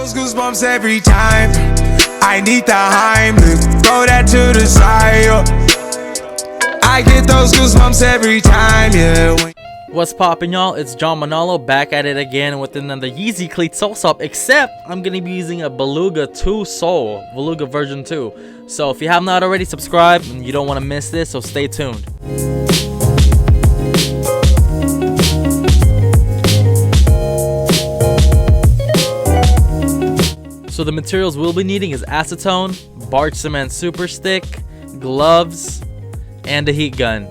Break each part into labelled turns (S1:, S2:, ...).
S1: those goosebumps every time. I need the Heimlich, throw that to the side. I get those goosebumps every time, yeah.
S2: What's poppin', y'all? It's John Manalo back at it again with another Yeezy Cleat sole swap, except I'm gonna be using a Beluga 2 sole, Beluga version 2. So if you have not already, subscribe and you don't want to miss this, so stay tuned. So the materials we'll be needing is acetone, barge cement super stick, gloves, and a heat gun.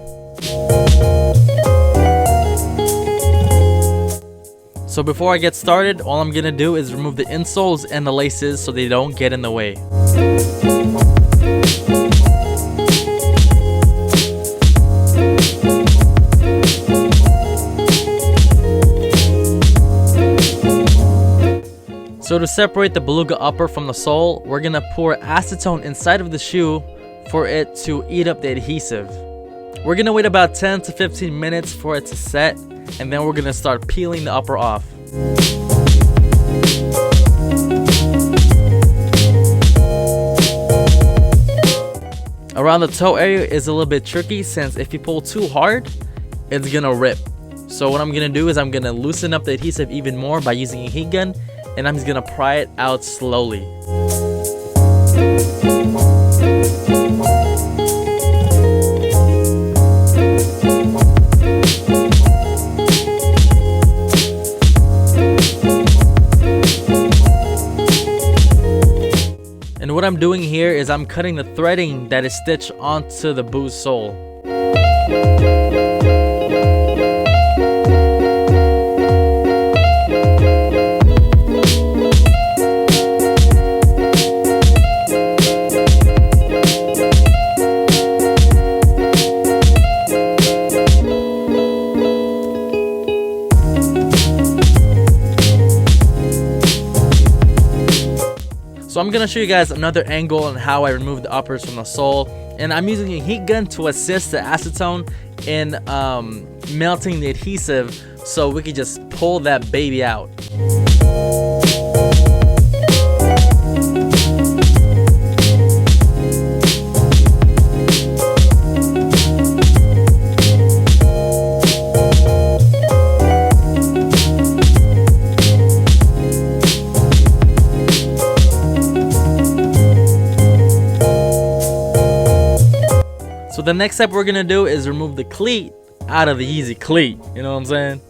S2: So before I get started, all I'm gonna do is remove the insoles and the laces so they don't get in the way. So to separate the Beluga upper from the sole, we're gonna pour acetone inside of the shoe for it to eat up the adhesive. We're gonna wait about 10 to 15 minutes for it to set, and then we're gonna start peeling the upper off. Around the toe area is a little bit tricky, since if you pull too hard, it's gonna rip. So what I'm gonna do is I'm gonna loosen up the adhesive even more by using a heat gun, and I'm just gonna pry it out slowly. And what I'm doing here is I'm cutting the threading that is stitched onto the boot sole. So I'm gonna show you guys another angle on how I remove the uppers from the sole, and I'm using a heat gun to assist the acetone in melting the adhesive, so we can just pull that baby out. So the next step we're gonna do is remove the cleat out of the Yeezy Cleat, you know what I'm saying?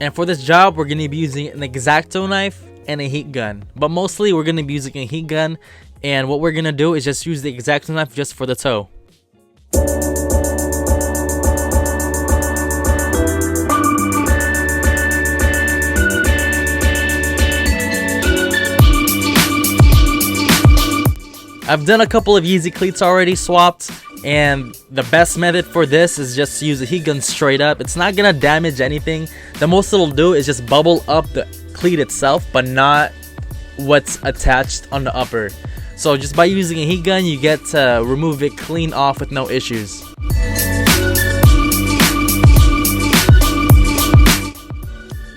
S2: And for this job, we're gonna be using an X-Acto knife and a heat gun. But mostly we're gonna be using a heat gun, and what we're gonna do is just use the X-Acto knife just for the toe. I've done a couple of Yeezy Cleats already swapped, and the best method for this is just to use a heat gun straight up. It's not gonna damage anything. The most it'll do is just bubble up the cleat itself, but not what's attached on the upper. So just by using a heat gun, you get to remove it clean off with no issues.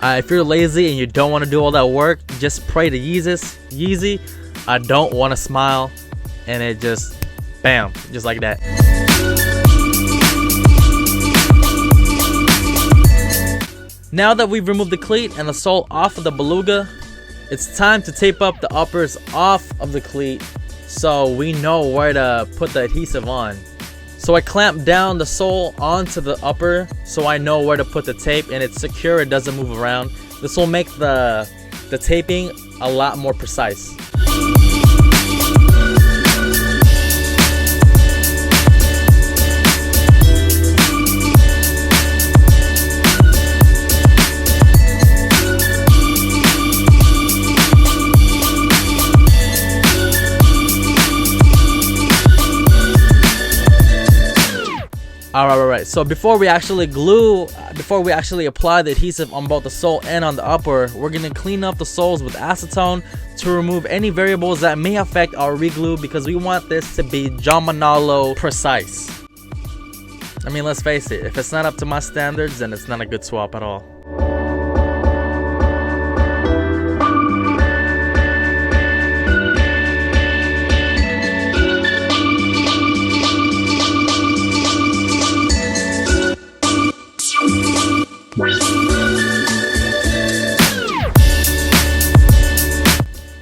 S2: If you're lazy and you don't want to do all that work, just pray to Yeezy, I don't want to smile, and it just bam, just like that. Now that we've removed the cleat and the sole off of the Beluga, it's time to tape up the uppers off of the cleat so we know where to put the adhesive on. So I clamp down the sole onto the upper so I know where to put the tape, and it's secure, it doesn't move around. This will make the taping a lot more precise. Alright, so before we actually apply the adhesive on both the sole and on the upper, we're going to clean up the soles with acetone to remove any variables that may affect our re-glue, because we want this to be John Manalo precise. I mean, let's face it, if it's not up to my standards, then it's not a good swap at all.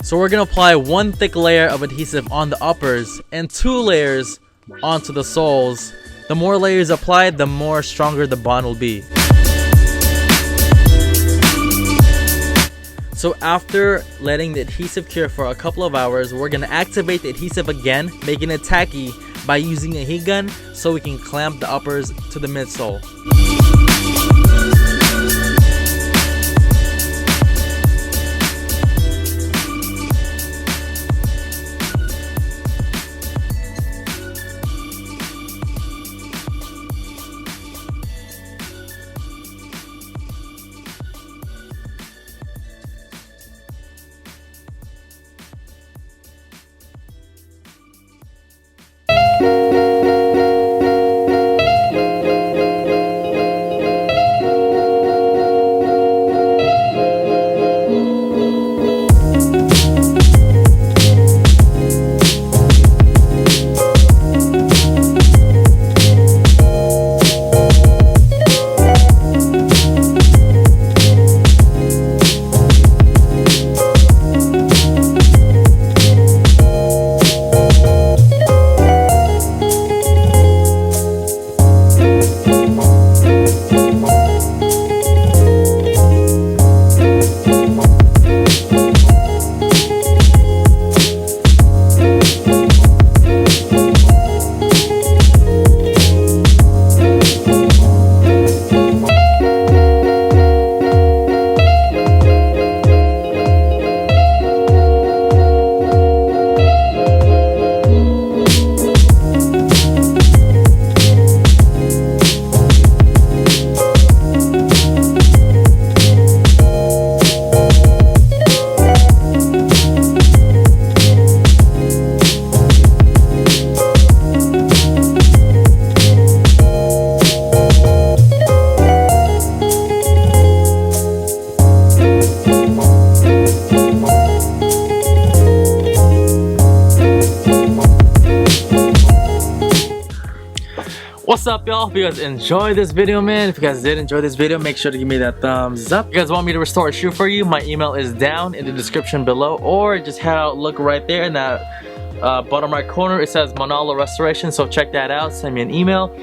S2: So we're gonna apply 1 thick layer of adhesive on the uppers and 2 layers onto the soles. The more layers applied, the more stronger the bond will be. So after letting the adhesive cure for a couple of hours, we're gonna activate the adhesive again, making it tacky by using a heat gun so we can clamp the uppers to the midsole. What's up, y'all? If you guys enjoyed this video, man, if you guys did enjoy this video, make sure to give me that thumbs up. If you guys want me to restore a shoe for you, my email is down in the description below, or just head out, look right there in that bottom right corner. It says Manalo Restoration, so check that out. Send me an email,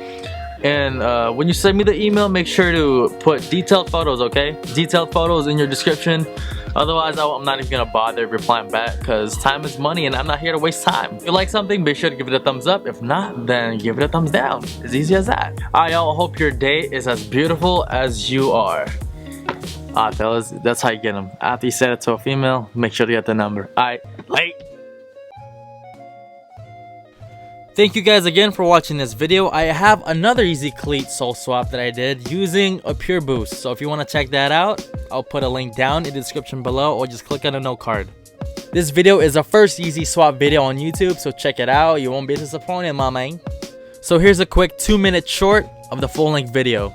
S2: and when you send me the email, make sure to put detailed photos, okay? Detailed photos in your description. Otherwise, I'm not even gonna bother replying back, because time is money and I'm not here to waste time. If you like something, be sure to give it a thumbs up. If not, then give it a thumbs down. As easy as that. Alright, y'all, hope your day is as beautiful as you are. Alright, fellas, that's how you get them. After you send it to a female, make sure to get the number. Alright, late. Thank you guys again for watching this video. I have another Yeezy Cleat sole swap that I did using a Pure Boost. So if you want to check that out, I'll put a link down in the description below, or just click on the note card. This video is the first Yeezy swap video on YouTube, so check it out. You won't be disappointed, my man. So here's a quick 2-minute short of the full length video.